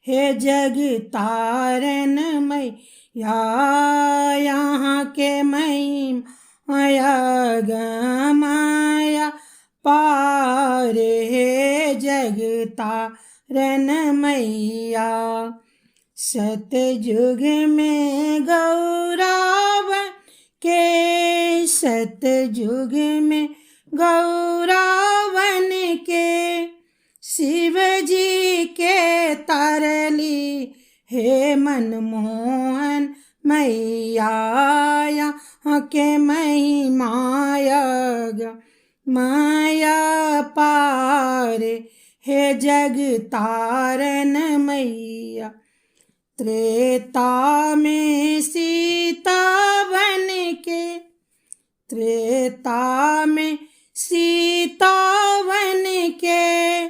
हे जग तारन मैया, यहाँ के महिमा गमाया पार। हे जग तारन मैया, सतयुग में गौरावन के, सतयुग में गौरावन के, शिव जी के तरली हे मनमोहन मैया, यहाँ के महिमाया माया पार। हे जग तारन मैया, त्रेता में सीता बन के, त्रेता में सीता बन के,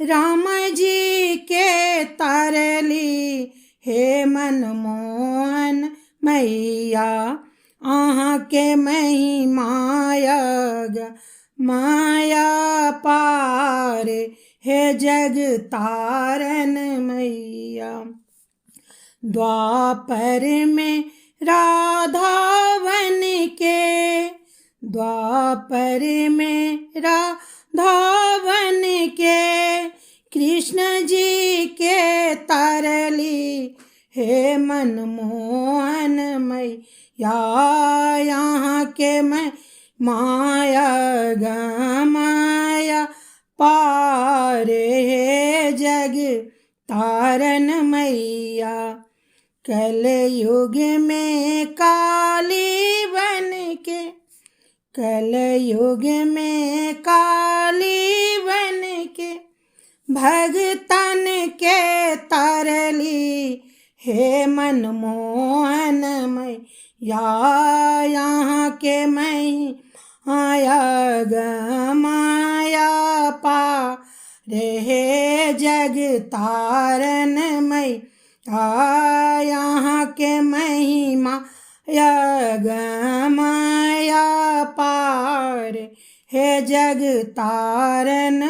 राम जी के तरली हे मनमोहन मैया, आहाँ के महिमाया माया पार। हे जग तारन मैया, द्वापर में राधा बन के, द्वापर में राधा बन के, कृष्ण जी के तरली हे मनमोहन मैया, यहाँ के मैं माया गमाया पार। हे जग तारन मैया, कलयुग में काली बन के, कलयुग में काली बन के, भगतन के तरली हे मनमोहन मैया, यहाँ के महिमाया गमाया पार। हे जग तारन मैया, यहाँ के महिमा गमाया पार। हे जग तारन